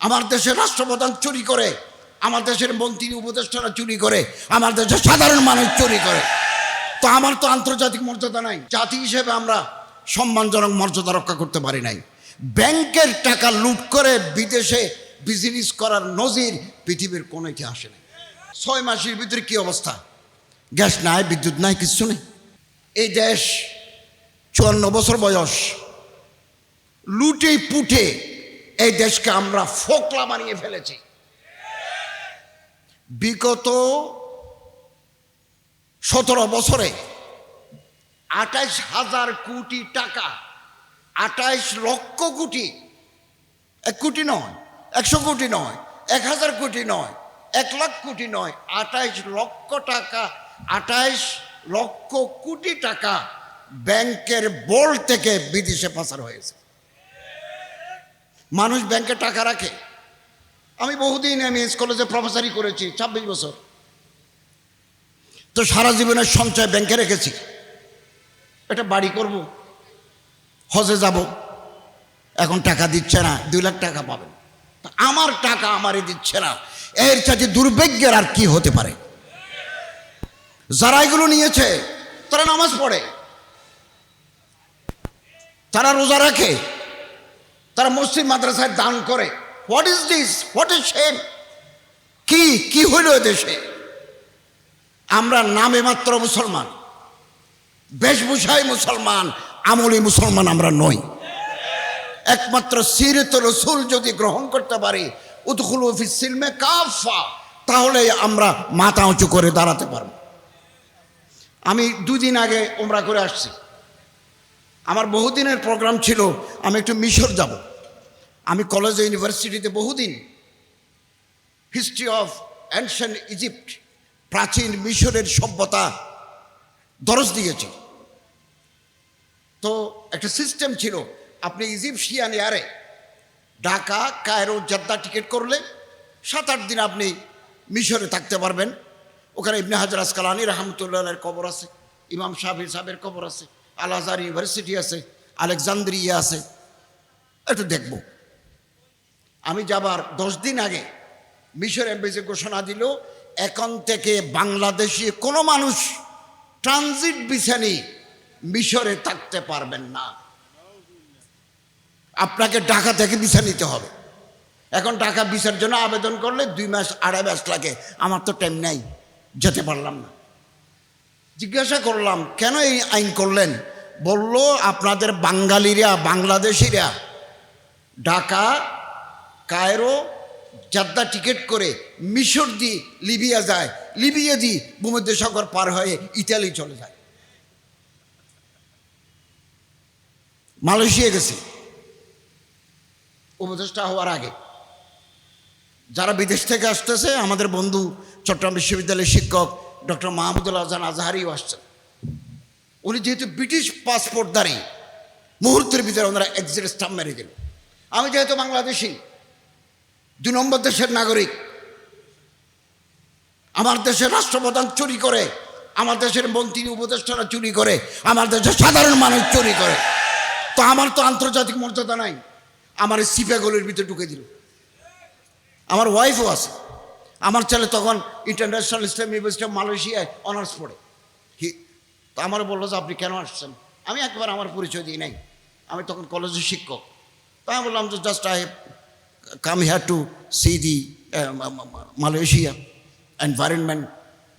আমার দেশের রাষ্ট্রপ্রধান চুরি করে, আমার দেশের মন্ত্রী উপদেষ্টারা চুরি করে, আমার দেশের সাধারণ মানুষ চুরি করে। তো আমার তো আন্তর্জাতিক মর্যাদা নাই, জাতি হিসেবে আমরা সম্মানজনক মর্যাদা রক্ষা করতে পারি নাই। ব্যাংকের টাকা লুট করে বিদেশে বিজনেস করার নজির পৃথিবীর কোনো ইতিহাসে নেই। 6 মাসের ভিতরে কি অবস্থা, গ্যাস নাই, বিদ্যুৎ নাই, কিচ্ছু নেই। এই দেশ 54 বছর বয়স, লুটে পুটে এই দেশকে আমরা ফোকলা বানিয়ে ফেলেছি। বিগত 17 বছরে 28,000 কোটি টাকা, 28 লক্ষ কোটি, 1 কোটি নয়, 100 কোটি নয়, 1000 কোটি নয়, 1 লাখ কোটি নয়, 28 লক্ষ টাকা, 28 লক্ষ কোটি টাকা ব্যাংকের বোর্ড থেকে বিদেশে পাচার হয়েছে। মানুষ ব্যাংকে টাকা রাখে। আমি বহুদিন এমএস কলেজে প্রফেসরি করেছি, 26 বছর। তো সারা জীবনের সঞ্চয় ব্যাংকে রেখেছি। এটা বাড়ি করব, হজে যাব, এখন টাকা দিচ্ছে না, 2 লাখ টাকা পাবেন, আমার টাকা আমারই দিচ্ছে না। এর চাইতে দুর্ভাগ্যের আর কি হতে পারে? যারা এগুলো নিয়েছে তারা নামাজ পড়ে, তারা রোজা রাখে, তারা মসজিদ মাদ্রাসায় দান করে। What is this? What is shame? কি হইল দেশে? আমরা নামে মাত্র মুসলমান, বেশভূষায় মুসলমান, আমলি মুসলমান আমরা নই। একমাত্র সিরাতুর রাসূল যদি গ্রহণ করতে পারি, উদখুলু ফিস সিলমে কাফা, তাহলে আমরা মাথা উঁচু করে দাঁড়াতে পারব। আমি 2 দিন আগে উমরা করে আসছি। আমার বহুদিনের প্রোগ্রাম ছিল আমি একটু মিশর যাব। আমি কলেজে ইউনিভার্সিটিতে বহুদিন হিস্ট্রি অফ অ্যানশিয়েন্ট ইজিপ্ট, প্রাচীন মিশরের সভ্যতা দরস দিয়েছি। তো একটা সিস্টেম ছিল, আপনি ইজিপশিয়ান এয়ারে ঢাকা, কায়রো, জেদ্দা টিকিট করলে 7-8 দিন আপনি মিশরে থাকতে পারবেন। ওখানে ইবনে হাজার আসকালানি রহমতুল্লাহের কবর আছে, ইমাম শাফিঈ সাহেবের কবর আছে, আল আজহার ইউনিভার্সিটি আছে, আলেকজান্দ্রিয়া আছে, একটু দেখব। আমি যাবার 10 দিন আগে মিশর এমবেসি ঘোষণা দিল, এখন থেকে বাংলাদেশি কোনো মানুষ ট্রানজিট ভিসা নিয়ে মিশরে থাকতে পারবেন না, আপনাকে ঢাকা থেকে ভিসা নিতে হবে। এখন ঢাকা ভিসার জন্য আবেদন করলে 2 মাস 2.5 মাস লাগে। আমার তো টাইম নাই, যেতে পারলাম না। জিজ্ঞাসা করলাম কেন এই আইন করলেন? বলল আপনাদের বাঙালিরা, বাংলাদেশিরা ঢাকা, কায়রো, জেদ্দা টিকিট করে মিশর দিয়ে লিবিয়া যায়, লিবিয়া দিয়ে ভূমধ্যসাগর পার হয়ে ইতালি চলে যায়, মালয়েশিয়া গেছে উপদেষ্টা হওয়ার আগে। যারা বিদেশ থেকে আসতেছে, আমাদের বন্ধু চট্টগ্রাম বিশ্ববিদ্যালয়ের শিক্ষক ডক্টর মাহমুদুল আহসান আজহারিও আসছেন। উনি যেহেতু ব্রিটিশ পাসপোর্টধারী, মুহূর্তের ভিতরে ওনারা এক্সিট স্টাম্প মেরে দিল। আমি যেহেতু বাংলাদেশি, 2 নম্বর দেশের নাগরিক, আমার দেশের রাষ্ট্রপ্রধান চুরি করে, আমার দেশের মন্ত্রী উপদেষ্টারা চুরি করে, আমার দেশের সাধারণ মানুষ চুরি করে। তো আমার তো আন্তর্জাতিক মর্যাদা নাই, আমার এই সিপাগুলির ভিতরে ঢুকে দিল। আমার ওয়াইফও আছে, আমার ছেলে তখন ইন্টারন্যাশনাল ইসলাম ইউনিভার্সিটি মালয়েশিয়ায় অনার্স পড়ে। তো আমার বললো যে আপনি কেন আসছেন? আমি একবার আমার পরিচয় দিই নাই, আমি তখন কলেজের শিক্ষক। তো আমি বললাম যে just I come here to see the Malaysia environment,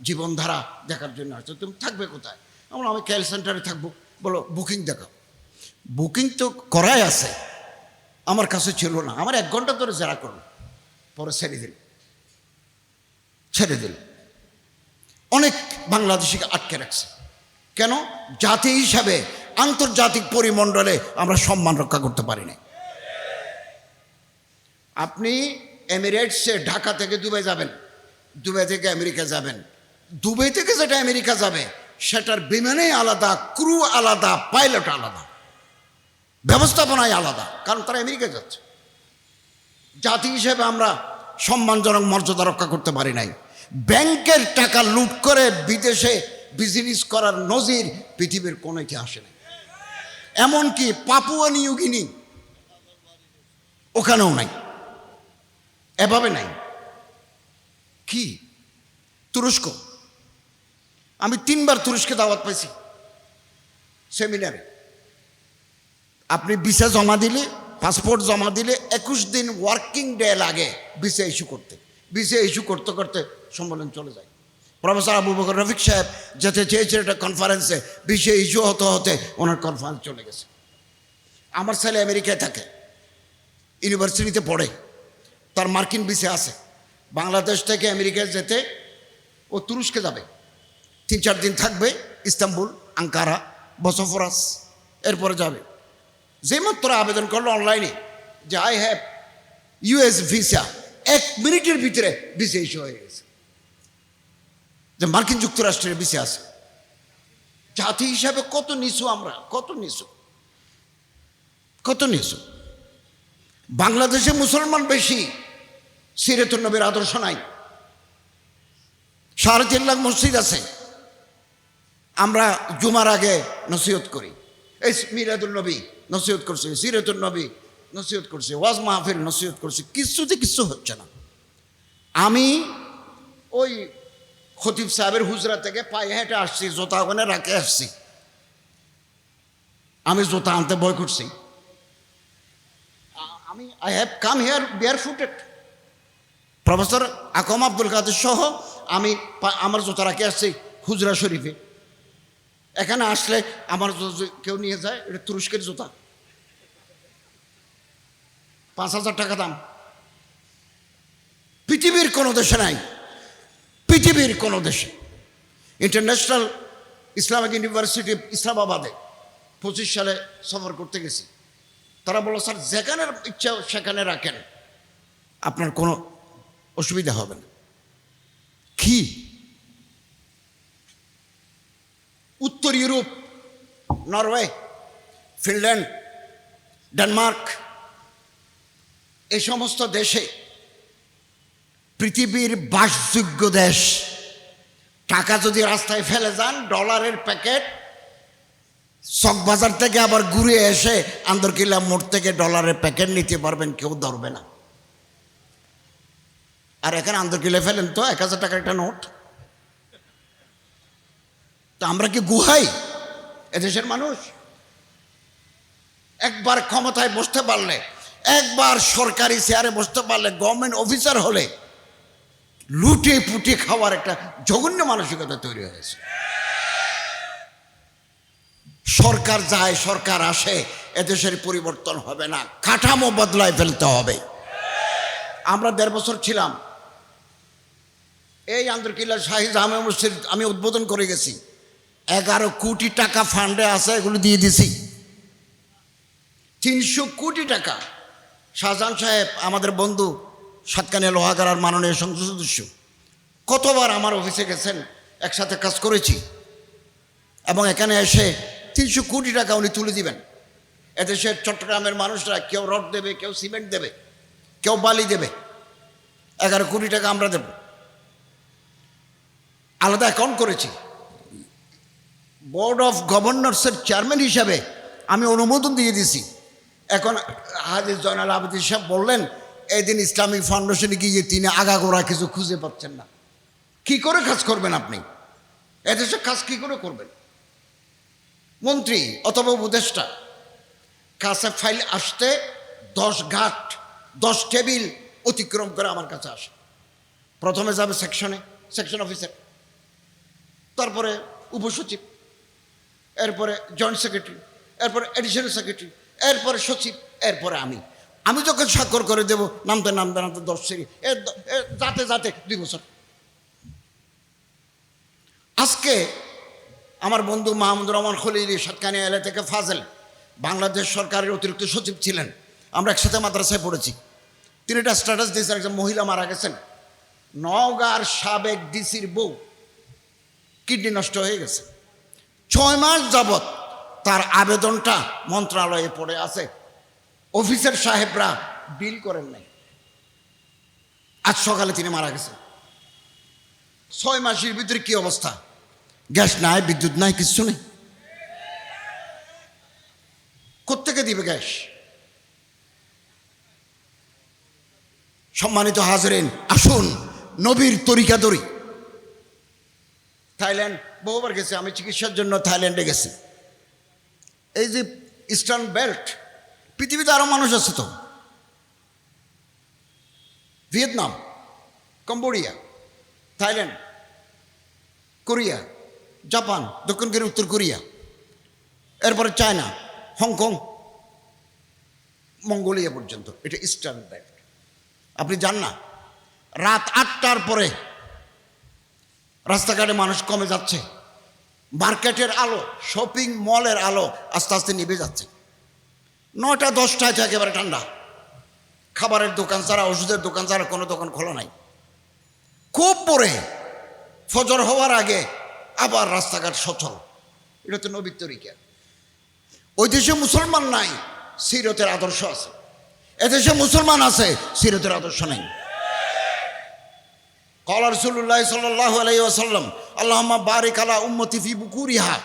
জীবনধারা দেখার জন্য আসছে। তুমি থাকবে কোথায়? আমি কেএল সেন্টারে থাকবো। বলো বুকিং দেখাও। বুকিং তো করাই আছে, আমার কাছে ছিল না। আমার 1 ঘন্টা ধরে জেরা করলো, পরে ছেড়ে দিল। অনেক বাংলাদেশিকে আটকে রাখছে। কেন? জাতি হিসাবে আন্তর্জাতিক পরিমণ্ডলে আমরা সম্মান রক্ষা করতে পারি না। আপনি এমিরেটসে ঢাকা থেকে দুবাই যাবেন, দুবাই থেকে আমেরিকা যাবেন, দুবাই থেকে যেটা আমেরিকা যাবে সেটার বিমানেই আলাদা, ক্রু আলাদা, পাইলট আলাদা, ব্যবস্থাপনায় আলাদা, কারণ তারা আমেরিকা যাচ্ছে। জাতি হিসেবে আমরা সম্মানজনক মর্যাদা রক্ষা করতে পারি নাই। ব্যাংকের টাকা লুট করে বিদেশে বিজনেস করার নজির পৃথিবীর কোনো ইতিহাসে নেই। এমনকি পাপুয়া নিউ গিনি ওখানেও নাই। এভাবে নাই। কি তুরস্ক, আমি 3বার তুরস্কে দাওয়াত পাইছি সেমিনারে। আপনি ভিসা জমা দিলে, পাসপোর্ট জমা দিলে 21 দিন ওয়ার্কিং ডে লাগে ভিসা ইস্যু করতে। ভিসা ইস্যু করতে করতে সম্মেলন চলে যায়। প্রফেসর আবু বকর রফিক সাহেব যেতে চেয়েছেন একটা কনফারেন্সে, ভিসা ইস্যু হতে হতে ওনার কনফারেন্স চলে গেছে। আমার ছেলে আমেরিকায় থাকে, ইউনিভার্সিটিতে পড়ে, তার মার্কিন ভিসা আছে। বাংলাদেশ থেকে আমেরিকায় যেতে ও তুরস্কে যাবে, 3-4 দিন থাকবে, ইস্তাম্বুল, আঙ্কারা, বসফরাস, এরপরে যাবে। যে মাত্র আবেদন করলো অনলাইনে যে আই হ্যাভ ইউএস ভিসা, 1 মিনিটের ভিতরে ভিসা ইস্যু হয়ে গেছে, যে মার্কিন যুক্তরাষ্ট্রের ভিসা আছে। জাতি হিসাবে কত নিচু আমরা, কত নিচু, কত নিচু। বাংলাদেশে মুসলমান বেশি, সিরাতুন নবীর আদর্শ নাই। 3.5 লাখ মসজিদ আছে, আমরা জুমার আগে নসিহত করি, এই মিলাদুল নবী নসিহত করছে, সিরাতুন নবী নসিহত করছে, ওয়াজ মাহফিল নসিহত করছে, কিছুতে কিছু হচ্ছে না। আমি ওই খতিব সাহেবের হুজরা থেকে পায়ে হেঁটে আসছি, জোতা ওখানে রাখে আসছি। আমি জোতা আনতে ভয় করছি। I have come here bare footed. Professor AKM Abdul Kader সহ আমি আমার জুতা রাখে আসছি হুজরা শরীফে। এখানে আসলে আমার কেউ নিয়ে যায়, এটা তুরস্কের জুতা, 5,000 টাকা দাম। পৃথিবীর কোনো দেশে নাই, পৃথিবীর কোনো দেশে। ইন্টারন্যাশনাল ইসলামিক ইউনিভার্সিটি ইসলামাবাদে 25 সালে সফর করতে গেছি। তারা বলল, স্যার যেখানে ইচ্ছা সেখানে রাখেন, আপনার কোনো অসুবিধা হবে না। কি উত্তর ইউরোপ, নরওয়ে, ফিনল্যান্ড, ডেনমার্ক, এই সমস্ত দেশে, পৃথিবীর বাসযোগ্য দেশ, টাকা যদি রাস্তায় ফেলে যান, ডলারের প্যাকেট চকবাজার থেকে আবার ঘুরে এসে আন্দরকিল্লা মোড় থেকে ডলারের প্যাকেট নিতে পারবেন, কেউ ধরবে না। আর এখানে আন্দরকিল্লা ফেলেন তো 1,000 টাকার একটা নোট। তো আমরা কি গুহাই এদেশের মানুষ? একবার ক্ষমতায় বসতে পারলে, একবার সরকারি চেয়ারে বসতে পারলে, গভর্নমেন্ট অফিসার হলে লুটে পুটে খাওয়ার একটা জঘন্য মানসিকতা তৈরি হয়েছে। সরকার যায় সরকার আসে, এদেশের পরিবর্তন হবে না, কাঠামো বদলায় ফেলতে হবে। আমরা 1.5 বছর ছিলাম এই আন্দরকিল্লা শাহী জামে মসজিদ, আমি উদ্বোধন করে গেছি। 11 কোটি টাকা ফান্ডে আছে, এগুলো দিয়ে দিছি। 300 কোটি টাকা। শাহজাহান সাহেব আমাদের বন্ধু, সাতকানিয়া লোহাগাড়ার মাননীয় সংসদ সদস্য, কতবার আমার অফিসে গেছেন, একসাথে কাজ করেছি। এবং এখানে এসে 300 কোটি টাকা উনি তুলে দিবেন। এদেশের চট্টগ্রামের মানুষরা কেউ রড দেবে, কেউ সিমেন্ট দেবে, কেউ বালি দেবে, 11 কোটি টাকা আমরা দেব। আলাদা অ্যাকাউন্ট করেছি। বোর্ড অফ গভর্নর্সের চেয়ারম্যান হিসাবে আমি অনুমোদন দিয়ে দিছি। এখন হাজী জয়নাল আবেদিন সাহেব বললেন, এদিন ইসলামিক ফাউন্ডেশনে গিয়ে তিনি আগাগোড়া কিছু খুঁজে পাচ্ছেন না। কি করে কাজ করবেন আপনি? এদেশে কাজ কি করে করবেন? মন্ত্রী অথবা উপদেষ্টা কাছে ফাইল আসতে 10 ঘাট 10 টেবিল অতিক্রম করে আমার কাছে আসে। প্রথমে যাবে সেকশন অফিসার, তারপরে উপসচিব, এরপরে জয়েন্ট সেক্রেটারি, এরপরে এডিশনাল সেক্রেটারি, এরপরে সচিব, এরপরে আমি যখন স্বাক্ষর করে দেব, নামতে 10 সিঁড়ি, যাতে 2 বছর। আজকে আমার বন্ধু মাহমুদুর রহমান খলিল, সাতকানিয়া এলাকা থেকে ফাজেল, বাংলাদেশ সরকারের অতিরিক্ত সচিব ছিলেন, আমরা একসাথে মাদ্রাসায় পড়েছি। তিনি একটা স্ট্যাটাস দিয়েছেন, একজন মহিলা মারা গেছেন, নওগাঁর সাবেক ডিসির বউ কিডনি নষ্ট হয়ে গেছে। 6 মাস যাবৎ তার আবেদনটা মন্ত্রণালয়ে পড়ে আছে, অফিসার সাহেবরা বিল করেন নাই। আজ সকালে তিনি মারা গেছেন। 6 মাসের ভিতরে কি অবস্থা? গ্যাস নাই, বিদ্যুৎ নাই, কিচ্ছু নেই। কোত্থেকে দিবে গ্যাস? সম্মানিত হাজরেন, আসুন নবীর তরিকা ধরি। থাইল্যান্ড বহুবার গেছি আমি, চিকিৎসার জন্য থাইল্যান্ডে গেছি। এই যে ইস্টার্ন বেল্ট, পৃথিবীতে আরো মানুষ আছে তো, Vietnam, Cambodia, Thailand, Korea, Japan, দক্ষিণ কোরিয়া, উত্তর কোরিয়া, এরপরে চায়না, হংকং, মঙ্গোলিয়া পর্যন্ত, এটা ইস্টার্ন বেল্ট। আপনি জান না, রাত 8টার পরে রাস্তাঘাটে মানুষ কমে যাচ্ছে, মার্কেটের আলো, শপিং মলের আলো আস্তে আস্তে নিভে যাচ্ছে। 9টা 10টায় একেবারে ঠান্ডা, খাবারের দোকান ছাড়া, ওষুধের দোকান ছাড়া কোনো দোকান খোলা নাই। খুব পরে ফজর হওয়ার আগে আবার রাস্তাঘাট সচল। এটা তো নবীর তরিকা। ওই দেশে মুসলমান নাই, সিরতের আদর্শ আছে। এদেশে মুসলমান আছে, সিরতের আদর্শ নেই। ক্বালা রাসূলুল্লাহ সাল্লাল্লাহু আলাইহি ওয়াসাল্লাম আল্লাহুম্মা বারিক আলা উম্মতি ফি বুকুরিহা,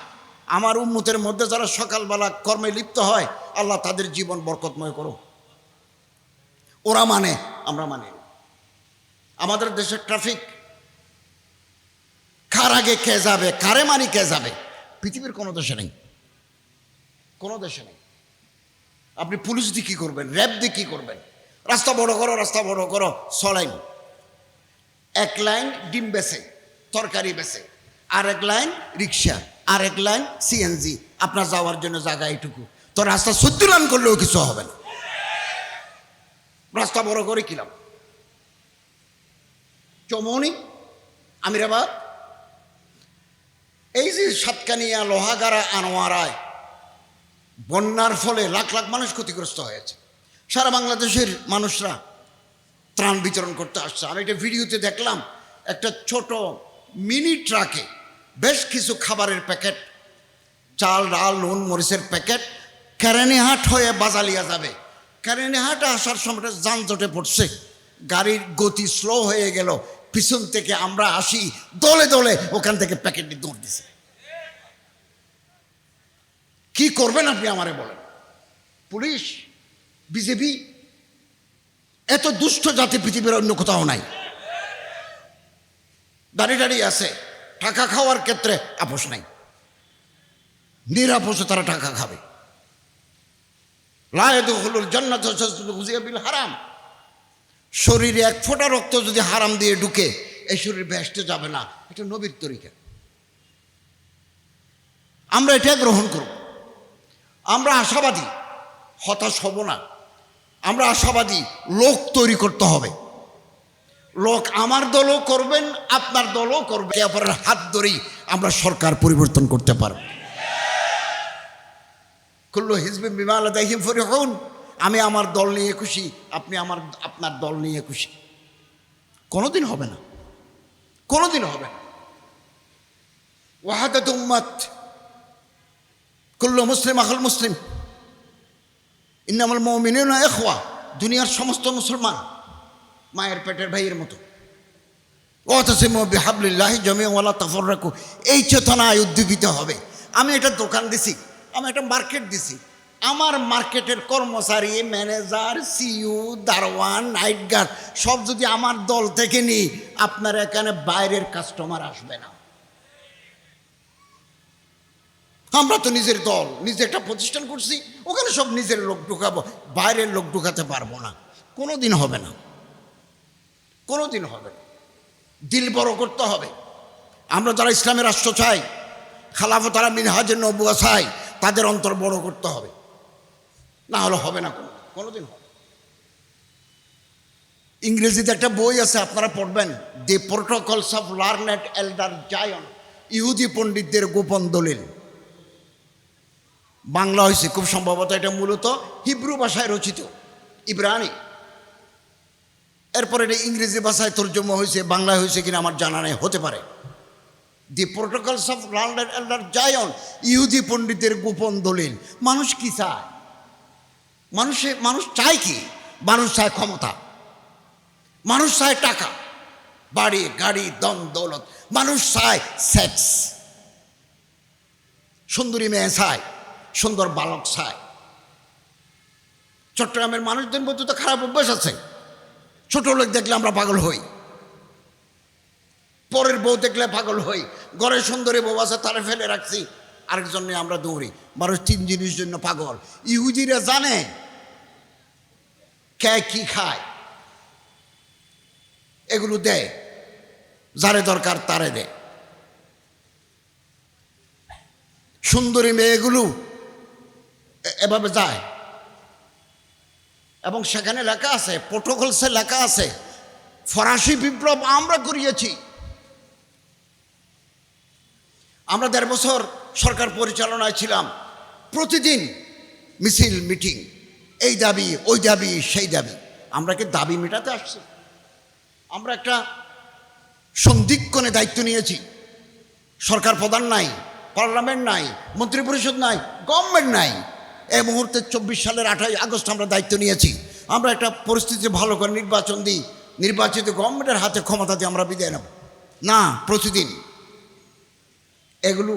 আমার উম্মতের মধ্যে যারা সকালবেলা কর্মে লিপ্ত হয়, আল্লাহ তাদের জীবন বরকতময় করো। ওরা মানে, আমরা মানি। আমাদের দেশের ট্রাফিক, কার আগে কে যাবে, কারে মানি কে যাবে, পৃথিবীর কোনো দেশে নেই, কোনো দেশে নেই। আপনি পুলিশ দিয়ে কী করবেন, র্যাব দিয়ে কী করবেন? রাস্তা বড় করো, রাস্তা বড় করো, ছলাইন। এক লাইন ডিম বেচে, তরকারি বেচে, আর এক লাইন রিক্সা, আর এক লাইন সিএনজি, আপনার যাওয়ার জন্য জায়গা এইটুকু। তো রাস্তা 14 লাইন করলেও কিছু হবে না। রাস্তা বড় করে কিলাম। চমনি, আমিরাবাদ, এই যে সাতকানিয়া, লোহাগাড়া, আনোয়ারায় বন্যার ফলে লাখ লাখ মানুষ ক্ষতিগ্রস্ত হয়েছে। সারা বাংলাদেশের মানুষরা ত্রাণ বিতরণ করতে আসছে। আমি একটা ভিডিওতে দেখলাম, একটা ছোট মিনি ট্রাকে বেশ কিছু খাবারের প্যাকেট, চাল, ডাল, নুন, মরিচের প্যাকেট কেরানীহাট হয়ে বাজালিয়া যাবে। কেরানীহাটে আসার সময় যানজটে পড়ছে, গাড়ির গতি স্লো হয়ে গেল, পিছন থেকে আমরা আসি দলে দলে, ওখান থেকে প্যাকেটটি দৌড় দিছে। কি করবেন আপনি আমারে বলেন? পুলিশ, বিজেপি, এত দুষ্ট জাতি পৃথিবীর অন্য কোথাও নাই। দাঁড়িয়ে দাঁড়িয়ে আছে, টাকা খাওয়ার ক্ষেত্রে আপোষ নাই, নিরাপোষে তারা টাকা খাবে। লা ইয়াদখুলুল জান্নাতা গুযিয়া বিল হারাম, শরীরে এক ফোঁটা রক্ত যদি হারাম দিয়ে ঢুকে, এই শরীর বেহেশতে যাবে না। এটা নবীর তরিকা, আমরা এটা গ্রহণ করব। আমরা আশাবাদী, হতাশ হব না। আমরা আশাবাদী, লোক তৈরি করতে হবে। লোক আমার দলও করবেন, আপনার দলও করবে। অপরের হাত ধরেই আমরা সরকার পরিবর্তন করতে পারব। কুল্লু হিজবিন বিমা লাদাইহিম ফারিহুন, আমি আমার দল নিয়ে খুশি, আপনি আপনার দল নিয়ে খুশি। কোনোদিন হবে না, কোনোদিন হবে না। ওয়াহাদাত উম্মাত, কুল্লু মুসলিম আখুল মুসলিম, ইন্নামাল মুমিনুনা ইখওয়া, দুনিয়ার সমস্ত মুসলমান মায়ের পেটের ভাইয়ের মতো। ওয়াতাসিমু বিহাবলিল্লাহি জামিআন ওয়া লা তাফাররাকু, এই চেতনায় উদ্দীপিত হবে। আমি একটা দোকান দিছি, আমি একটা মার্কেট দিছি, আমার মার্কেটের কর্মচারী, ম্যানেজার, সিইও, দারোয়ান, নাইট গার্ড সব যদি আমার দল থেকে নিই, আপনার এখানে বাইরের কাস্টমার আসবে না। আমরা তো নিজের দল, নিজে একটা প্রতিষ্ঠান করছি, ওখানে সব নিজের লোক ঢুকাবো, বাইরের লোক ঢুকাতে পারবো না। কোনো দিন হবে না, কোনো দিন হবে না। দিল বড় করতে হবে। আমরা যারা ইসলামের রাষ্ট্র চাই, খালাফত আলা মিনহাজুন নবুওয়া চাই, তাদের অন্তর বড় করতে হবে, না হলে হবে না, কোনোদিন হবে। ইংরেজিতে একটা বই আছে, আপনারা পড়বেন, দি প্রোটোকলস অফ লার্নেড এল্ডার জায়ন, ইহুদি পণ্ডিতদের গোপন দলিল। বাংলা হয়েছে খুব সম্ভবত, এটা মূলত হিব্রু ভাষায় রচিত, ইব্রানি। এরপরে এটা ইংরেজি ভাষায় তর্জমা হয়েছে, বাংলায় হয়েছে কিনা আমার জানা নেই, হতে পারে। দি প্রোটোকলস অফ লার্নেড এল্ডার জায়ন, ইহুদি পণ্ডিতের গোপন দলিল। মানুষ কি চায়? মানুষ চায় কি? মানুষ চায় ক্ষমতা, মানুষ চায় টাকা, বাড়ি, গাড়ি, দম দৌলত। মানুষ চায় সেক্স, সুন্দরী মেয়ে চায়, সুন্দর বালক চায়। চট্টগ্রামের মানুষদের মধ্যে তো খারাপ অভ্যাস আছে, ছোট লোক দেখলে আমরা পাগল হই, পরের বউ দেখলে পাগল হই, ঘরে সুন্দরী বউ আছে তারা ফেলে রাখছি, আরেকজন নিয়ে আমরা দৌড়ি। মানুষ 3 জিনিস জন্য পাগল। ইহুদিরা জানে কে কি খায়, এগুলো দেয়, যারে দরকার তারে দেয়। সুন্দরী মেয়েগুলো এভাবে যায়, এবং সেখানে লেখা আছে, প্রোটোকলসে লেখা আছে, ফরাসি বিপ্লব আমরা করিয়েছি। আমরা 1.5 বছর সরকার পরিচালনায় ছিলাম, প্রতিদিন মিছিল মিটিং, এই দাবি ওই দাবি সেই দাবি। আমরা কি দাবি মেটাতে আসছি? আমরা একটা সন্ধিক্ষণে দায়িত্ব নিয়েছি। সরকার প্রধান নাই, পার্লামেন্ট নাই, মন্ত্রিপরিষদ নাই, গভর্নমেন্ট নাই। এই মুহূর্তে 24 সালের 28 আগস্ট আমরা দায়িত্ব নিয়েছি। আমরা একটা পরিস্থিতি ভালো করে নির্বাচন দিই, নির্বাচিত গভর্নমেন্টের হাতে ক্ষমতা দিয়ে আমরা বিদায় নেব না। প্রতিদিন এগুলো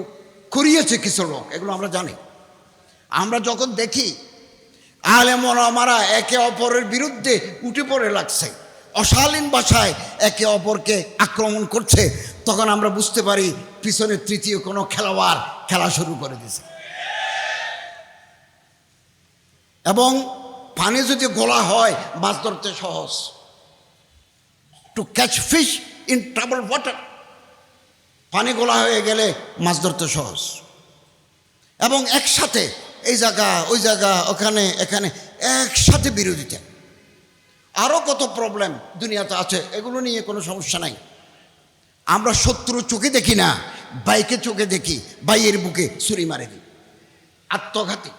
করিয়েছে কিছু লোক, এগুলো আমরা জানি। আমরা যখন দেখি আলেম ওলামারা একে অপরের বিরুদ্ধে উঠে পড়ে লাগছে, অশালীন ভাষায় একে অপরকে আক্রমণ করছে, তখন আমরা বুঝতে পারি পিছনে তৃতীয় কোনো খেলোয়াড় খেলা শুরু করে দিয়েছে। এবং পানি যদি গোলা হয় মাছ ধরতে সহজ। To catch fish in trouble water, পানি গোলা হয়ে গেলে মাছ ধরতে সহজ। এবং একসাথে এই জায়গা ওই জায়গা ওখানে এখানে একসাথে বিরোধিতা। আরও কত প্রবলেম দুনিয়াতে আছে, এগুলো নিয়ে কোনো সমস্যা নাই। আমরা শত্রু চোখে দেখি না, বাইকে চোখে দেখি, বাইয়ের বুকে ছুরি মারে দিই, আত্মঘাতী।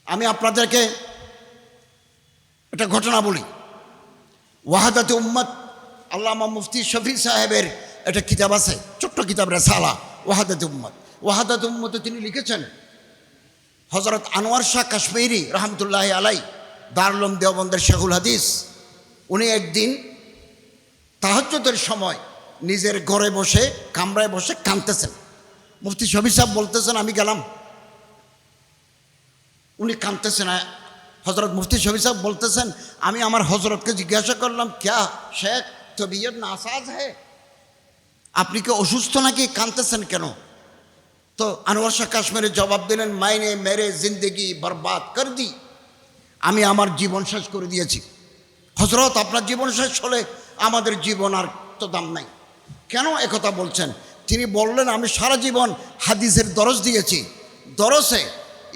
আমি আপনাদেরকে একটা ঘটনা বলি। ওয়াহাদাতে উম্মত, আল্লামা মুফতি শফি সাহেবের একটা কিতাব আছে, ছোট্ট কিতাব রেসালা, ওয়াহাদাতে উম্মত। ওয়াহাদাতে উম্মতে তিনি লিখেছেন, হযরত আনোয়ার শাহ কাশ্মীরি রহমতুল্লাহ আলাই, দারুল উলুম দেওবন্দের শেখুল হাদিস, উনি একদিন তাহাজ্জুদের সময় নিজের ঘরে বসে কামরায় বসে কাঁদতেছেন। মুফতি শফি সাহেব বলতেছেন আমি গেলাম, উনি কাঁদতেছেন। হজরত মুফতি শফি সাহেব বলতেছেন আমি আমার হজরতকে জিজ্ঞাসা করলাম, ক্যা শেখ তবিয়ত নাসাজ হ্যায়, আপনি কি অসুস্থ নাকি, কাঁদতেছেন কেন? তো আনোয়ার শাহ কাশ্মীরে জবাব দিলেন, মাইনে মেরে জিন্দগি বরবাদ কর দি, আমি আমার জীবন শেষ করে দিয়েছি। হজরত আপনার জীবন শেষ হলে আমাদের জীবন আর তো দাম নাই। কেন একথা বলছেন? তিনি বললেন আমি সারা জীবন হাদিসের দরস দিয়েছি, দরসে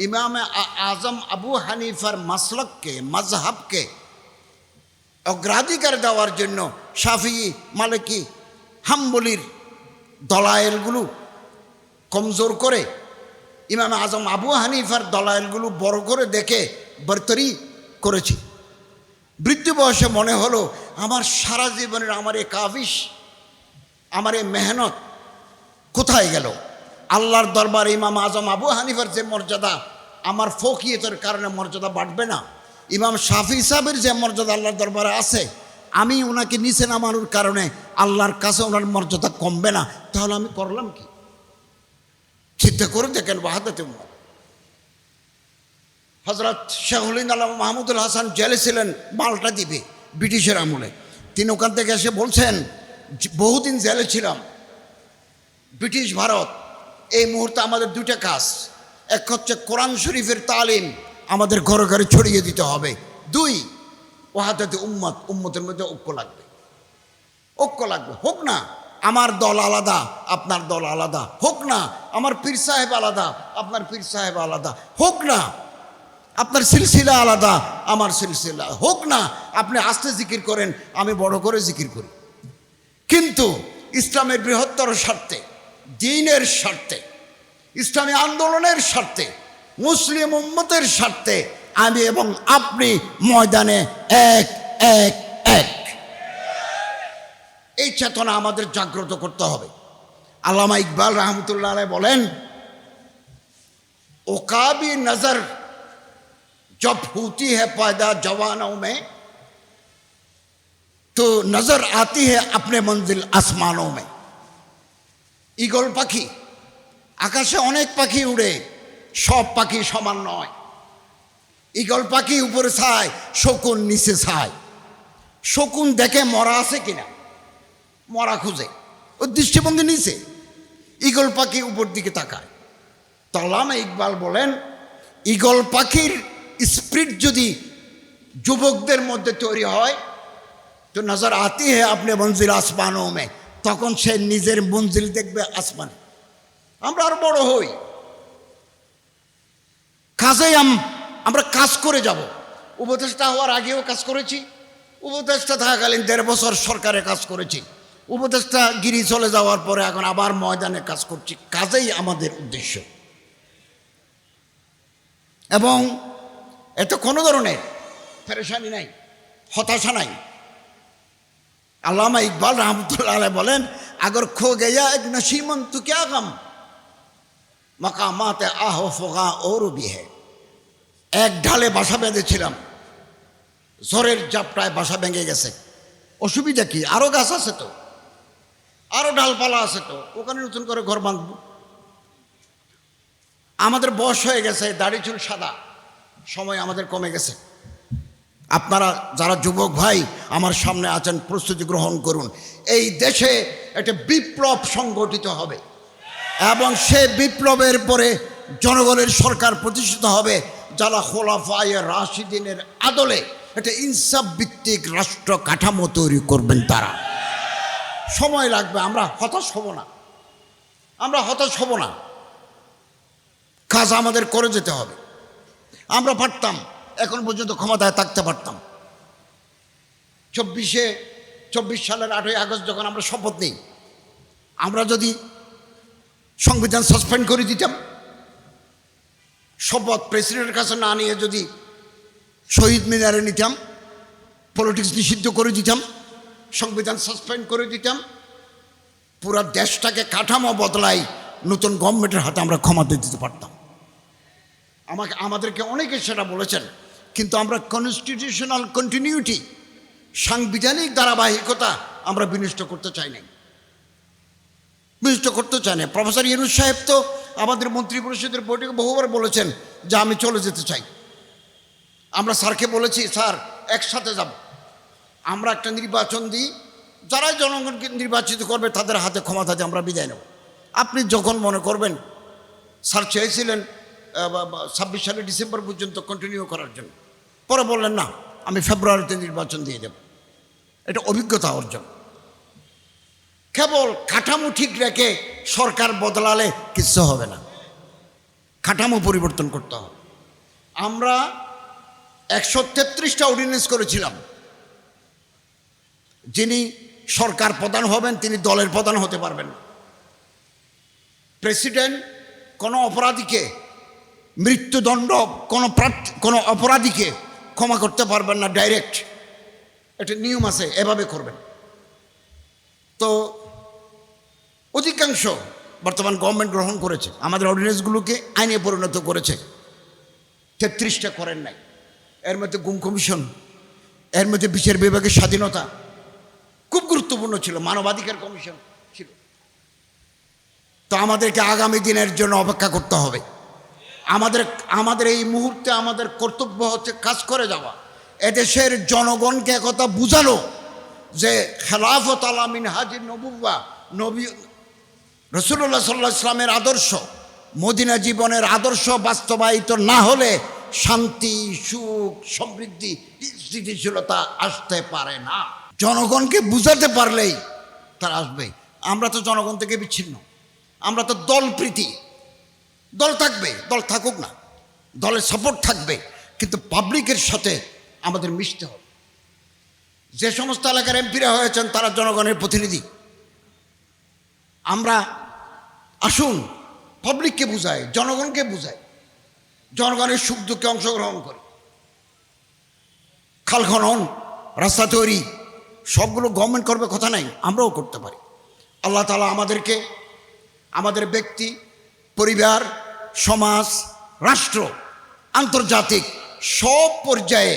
ইমামে আজম আবু হানিফার মাসলককে মাজহাবকে অগ্রাধিকার দেওয়ার জন্য শাফি মালিকি হাম্বলির দলায়েলগুলো কমজোর করে ইমামে আজম আবু হানিফার দলায়েলগুলো বড় করে দেখে বরতরি করেছি। বৃদ্ধ বয়সে মনে হলো আমার সারা জীবনের আমার এ কাবিশ, আমার এ মেহনত কোথায় গেল? আল্লাহর দরবারে ইমাম আজম আবু হানিফার যে মর্যাদা, আমার ফকিয়তের কারণে মর্যাদা বাড়বে না। ইমাম শাফি সাহেবের যে মর্যাদা আল্লাহর দরবারে আছে, আমি ওনাকে নিচে নামানোর কারণে আল্লাহর কাছে ওনার মর্যাদা কমবে না। তাহলে আমি করলাম কি? চিন্তা করে দেখেন ওয়াহাদাতে উম্মত। হজরত শেখুল আলম মাহমুদুল হাসান জেলে ছিলেন মাল্টা দ্বীপে ব্রিটিশের আমলে। তিনি ওখান থেকে এসে বলছেন বহুদিন জেলে ছিলাম, ব্রিটিশ ভারত, এই মুহূর্তে আমাদের 2টা কাজ, এক হচ্ছে কোরআন শরীফের তালিম আমাদের ঘরে ঘরে ছড়িয়ে দিতে হবে, 2 ওয়াহাদাতে উম্মত, উম্মতের মধ্যে ঐক্য লাগবে, ঐক্য লাগবে। হোক না আমার দল আলাদা আপনার দল আলাদা, হোক না আমার পীর সাহেব আলাদা আপনার পীর সাহেব আলাদা, হোক না আপনার সিলসিলা আলাদা আমার সিলসিলা, হোক না আপনি আস্তে জিকির করেন আমি বড় করে জিকির করি, কিন্তু ইসলামের বৃহত্তর স্বার্থে, দ্বীনের স্বার্থে, ইসলামী আন্দোলনের স্বার্থে, মুসলিম উম্মতের স্বার্থে আমি এবং আপনি ময়দানে এক এক এক। এই চেতনা আমাদের জাগ্রত করতে হবে। আল্লামা ইকবাল রহমতুল্লাহ আলাইহি বলেন, ওকাবি নজর जब होती है पैदा जवानों में तो नजर आती है अपने मंजिल आसमानों में। ঈগল পাখি, আকাশে অনেক পাখি উড়ে, সব পাখি সমান নয়। ঈগল পাখি উপরে ছায়, শকুন নিচে ছায়। শকুন দেখে মরা আছে কিনা, মরা খুঁজে, ওর দৃষ্টিভঙ্গি নিচে। ঈগল পাখি উপর দিকে তাকায়। তো আল্লামা ইকবাল বলেন, ঈগল পাখির স্পিরিট যদি যুবকদের মধ্যে তৈরি হয় তো নজর আতি হে আপনি মঞ্জিল আসমানও মে, তখন সে নিজের মঞ্জিল দেখবে আসমানে। আমরা আরো বড় হই, কাজেই আমরা কাজ করে যাব। উপদেষ্টা হওয়ার আগেও কাজ করেছি, উপদেষ্টা থাকাকালীন 1.5 বছর সরকারে কাজ করেছি, উপদেষ্টা গিরি চলে যাওয়ার পরে এখন আবার ময়দানে কাজ করছি। কাজেই আমাদের উদ্দেশ্য, এবং এতে কোনো ধরনের পেরেশানি নাই, হতাশা নাই। আল্লামা ইকবাল রহমতুল্লাহ আলাইহি বলেন, আগর খো গেয়া এক নসিমন তু ক্যা গম, মাকামাতে আহ ফোগা ওর বি হে। এক ঢালে বাসা বেঁধেছিলাম, ঝড়ের জাপটায় বাসা ভেঙে গেছে, অসুবিধা কি? আরো গাছ আছে তো, আরো ডালপালা আছে তো, ওখানে নতুন করে ঘর বাঁধব। আমাদের বয়স হয়ে গেছে, দাড়ি চুল সাদা, সময় আমাদের কমে গেছে। আপনারা যারা যুবক ভাই আমার সামনে আছেন, প্রস্তুতি গ্রহণ করুন। এই দেশে একটা বিপ্লব সংগঠিত হবে, এবং সে বিপ্লবের পরে জনগণের সরকার প্রতিষ্ঠিত হবে, যারা খোলাফায়ে রাশিদিনের আদলে একটা ইনসাফ ভিত্তিক রাষ্ট্র কাঠামো তৈরি করবেন। তারা সময় লাগবে, আমরা হতাশ হব না, আমরা হতাশ হব না। কাজ আমাদের করে যেতে হবে। আমরা পারতাম, এখন পর্যন্ত ক্ষমতায় থাকতে পারতাম। 24 সালের 8ই আগস্ট যখন আমরা শপথ নিই, আমরা যদি সংবিধান সাসপেন্ড করে দিতাম, শপথ প্রেসিডেন্টের কাছে না নিয়ে যদি শহীদ মিনারে নিতাম, পলিটিক্স নিষিদ্ধ করে দিতাম, সংবিধান সাসপেন্ড করে দিতাম, পুরা দেশটাকে কাঠামো বদলাই নতুন গভর্নমেন্টের হাতে আমরা ক্ষমতা দিতে পারতাম। আমাদেরকে অনেকে সেটা বলেছেন, কিন্তু আমরা কনস্টিটিউশনাল কন্টিনিউটি, সাংবিধানিক ধারাবাহিকতা আমরা বিনষ্ট করতে চাই নাই, বিনষ্ট করতে চাই না। প্রফেসর ইউনূস সাহেব তো আমাদের মন্ত্রী পরিষদের বৈঠকে বহুবার বলেছেন যে আমি চলে যেতে চাই। আমরা স্যারকে বলেছি, স্যার একসাথে যাব, আমরা একটা নির্বাচন দিই, যারাই জনগণকে নির্বাচিত করবে তাদের হাতে ক্ষমতা দিয়ে আমরা বিদায় নেব। আপনি যখন মনে করবেন, স্যার চেয়েছিলেন 26 সালের ডিসেম্বর পর্যন্ত কন্টিনিউ করার জন্য, পরে বললেন না, আমি ফেব্রুয়ারিতে নির্বাচন দিয়ে দেব। এটা অভিজ্ঞতা অর্জন। কেবল কাঠামো ঠিক রেখে সরকার বদলালে কিছু হবে না, কাঠামো পরিবর্তন করতে হবে। আমরা 133টা অর্ডিন্যান্স করেছিলাম। যিনি সরকার প্রধান হবেন তিনি দলের প্রধান হতে পারবেন না। প্রেসিডেন্ট কোনো অপরাধীকে মৃত্যুদণ্ড, কোনো অপরাধীকে ক্ষমা করতে পারবেন না ডাইরেক্ট, একটা নিয়ম আছে, এভাবে করবেন। তো অধিকাংশ বর্তমান গভর্নমেন্ট গ্রহণ করেছে, আমাদের অর্ডিন্যান্সগুলোকে আইনে পরিণত করেছে। 33টা করেন নাই। এর মধ্যে গুম কমিশন, এর মধ্যে বিচার বিভাগের স্বাধীনতা খুব গুরুত্বপূর্ণ ছিল, মানবাধিকার কমিশন ছিল। তো আমাদেরকে আগামী দিনের জন্য অপেক্ষা করতে হবে। আমাদের এই মুহূর্তে আমাদের কর্তব্য হচ্ছে কাজ করে যাওয়া, এদেশের জনগণকে একথা বুঝানো যে খেলাফত আলা মিনহাজিন নবুওয়া, নবী রাসূলুল্লাহ সাল্লাল্লাহু আলাইহি ওয়াসাল্লামের আদর্শ, মদিনা জীবনের আদর্শ বাস্তবায়িত না হলে শান্তি, সুখ, সমৃদ্ধি, স্থিতিশীলতা আসতে পারে না। জনগণকে বুঝাতে পারলেই তারা আসবে। আমরা তো জনগণ থেকে বিচ্ছিন্ন, আমরা তো দলপ্রীতি। দল থাকবে, দল থাকুক না, দলের সাপোর্ট থাকবে, কিন্তু পাবলিকের সাথে আমাদের মিশতে হবে। যে সমস্ত এলাকার এমপিরা হয়েছেন তারা জনগণের প্রতিনিধি। আমরা আসুন পাবলিককে বুঝাই, জনগণকে বুঝাই, জনগণের সুখ দুঃখে অংশগ্রহণ করি। খাল খনন, রাস্তা তৈরি সবগুলো গভর্নমেন্ট করবে কথা নাই, আমরাও করতে পারি। আল্লাহ তাআলা আমাদেরকে আমাদের ব্যক্তি, পরিবার, সমাজ, রাষ্ট্র, আন্তর্জাতিক সব পর্যায়ে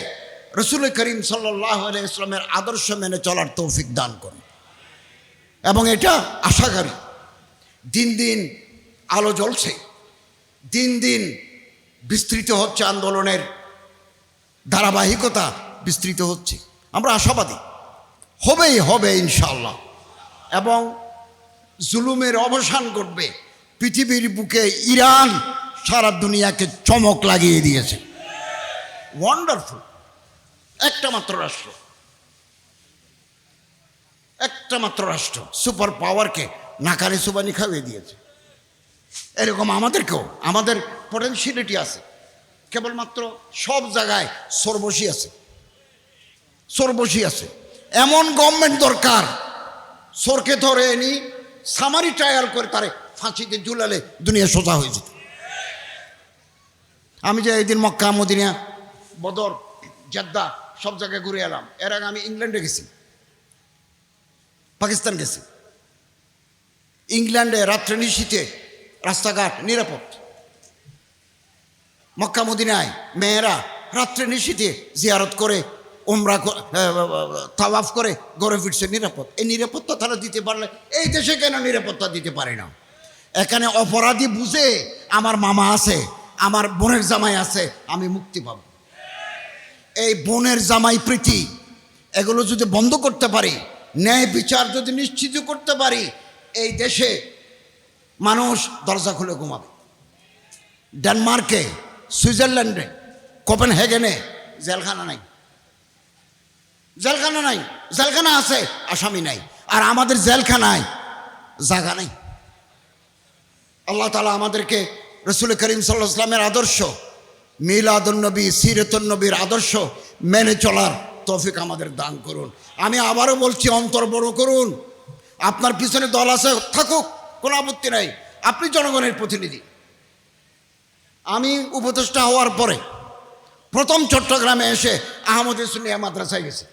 রাসূল করিম সাল্লাল্লাহু আলাইহি ওয়াসাল্লামের আদর্শ মেনে চলার তৌফিক দান করুন। এবং এটা আশাকারী, দিন দিন আলো জ্বলছে, দিন দিন বিস্তৃত হচ্ছে, আন্দোলনের ধারাবাহিকতা বিস্তৃত হচ্ছে। আমরা আশাবাদী। হবেই হবে ইনশাল্লাহ। এবং জুলুমের অবসান ঘটবে। পৃথিবীর বুকে ইরান সারা দুনিয়াকে চমক লাগিয়ে দিয়েছে। ওয়ান্ডারফুল। একটা মাত্র রাষ্ট্র সুপার পাওয়ারকে নাকানি সুবানি খাইয়ে দিয়েছে। এরকম আমাদেরকেও, আমাদের পটেনশিয়ালিটি আছে, কেবলমাত্র সব জায়গায় সর্বশী আছে। এমন গভর্নমেন্ট দরকার, সরকে ধরে এনি সামারি ট্রায়াল করে তারে ফাঁসিতে ঝুলালে দুনিয়া সোজা হয়ে যেত। আমি যে এই দিন মক্কা, মদিনা, বদর, জেদ্দা সব জায়গায় ঘুরে এলাম। এর আগে আমি ইংল্যান্ডে গেছি, পাকিস্তান গেছি। ইংল্যান্ডে রাত্রে নিশীথে রাস্তাঘাট নিরাপদ। মক্কা মদিনায় মেয়েরা রাত্রে নিশীথে জিয়ারত করে, উমরা তাওয়াফ করে ঘরে ফিরছে নিরাপদ। এই নিরাপত্তা তারা দিতে পারলে এই দেশে কেন নিরাপত্তা দিতে পারে না? এখানে অপরাধী বুঝে আমার মামা আছে, আমার বোনের জামাই আছে, আমি মুক্তি পাব। এই বোনের জামাই প্রীতি এগুলো যদি বন্ধ করতে পারি, ন্যায় বিচার যদি নিশ্চিত করতে পারি, এই দেশে মানুষ দরজা খুলে ঘুমাবে। ডেনমার্কে, সুইজারল্যান্ডে, কোপেনহেগেনে জেলখানা নাই। জেলখানা আছে, আসামি নাই। আর আমাদের জেলখানায় জায়গা নাই। আল্লাহ তাআলা আমাদেরকে রসুল করিম সাল্লাল্লাহু আলাইহি ওয়াসাল্লামের আদর্শ, মিলাদুন্নবী, সিরাতুন্নবীর আদর্শ মেনে চলার তৌফিক আমাদের দান করুন। আমি আবারও বলছি, অন্তর বড় করুন। আপনার পিছনে দল আছে, থাকুক, কোনো আপত্তি নাই। আপনি জনগণের প্রতিনিধি। আমি উপদেষ্টা হওয়ার পরে প্রথম চট্টগ্রামে এসে আহমদে সুন্নিয়া মাদ্রাসায় গেছি।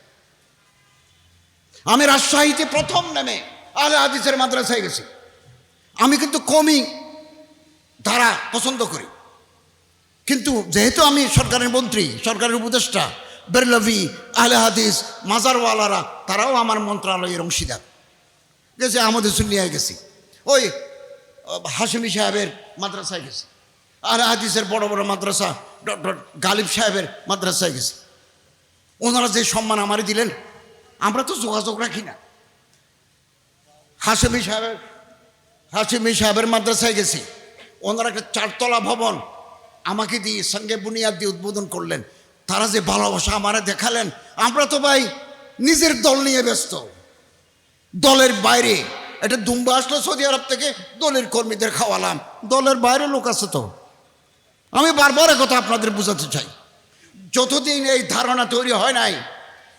আমি রাজশাহীতে প্রথম নেমে আলে হাদিসের মাদ্রাসায় গেছি। আমি কিন্তু কমই ধারা পছন্দ করি, কিন্তু যেহেতু আমি সরকারের মন্ত্রী, সরকারের উপদেষ্টা, বেরলভি, আহলে হাদিস, মাজারওয়ালারা তারাও আমার মন্ত্রণালয়ের অংশীদার। গেছি আহমদে সুন্নিয়ায় গেছি, ওই হাশেমি সাহেবের মাদ্রাসায় গেছি, আহলে হাদিসের বড় বড় মাদ্রাসা ডক্টর গালিব সাহেবের মাদ্রাসায় গেছি। ওনারা যে সম্মান আমারে দিলেন, আমরা তো যোগাযোগ রাখি না। হাশেমি সাহেবের মাদ্রাসায় গেছি, ওনারা একটা 4 তলা ভবন আমাকে দিয়ে সঙ্গে বুনিয়াদ দিয়ে উদ্বোধন করলেন। তারা যে ভালোবাসা আমারে দেখালেন। আমরা তো ভাই নিজের দল নিয়ে ব্যস্ত, দলের বাইরে। এটা দুম্বা আসলো সৌদি আরব থেকে, দলের কর্মীদের খাওয়ালাম, দলের বাইরে লোক আছে তো। আমি বারবার কথা আপনাদের বোঝাতে চাই, যতদিন এই ধারণা তৈরি হয় নাই,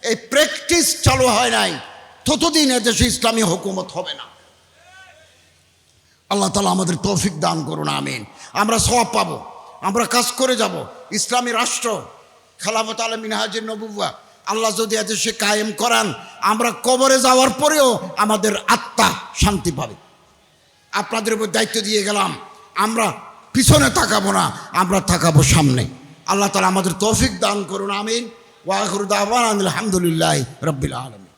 এই প্র্যাকটিস চালু হয় নাই, ততদিন এদেশে ইসলামী হুকুমত হবে না। আল্লাহ তাআলা আমাদের তৌফিক দান করুন, আমিন। আমরা সওয়াব পাবো, আমরা কাজ করে যাব। ইসলামী রাষ্ট্র, খেলাফত আলা মিনহাজে নবুওয়া আল্লাহ যদি এদেশে কায়েম করান, আমরা কবরে যাওয়ার পরেও আমাদের আত্মা শান্তি পাবে। আপনাদের উপর দায়িত্ব দিয়ে গেলাম, আমরা পিছনে তাকাবো না, আমরা তাকাবো সামনে। আল্লাহ তাআলা আমাদের তৌফিক দান করুন, আমিন। ওয়া আখিরু দাওয়ানা আলহামদুলিল্লাহি রাব্বিল আলামিন।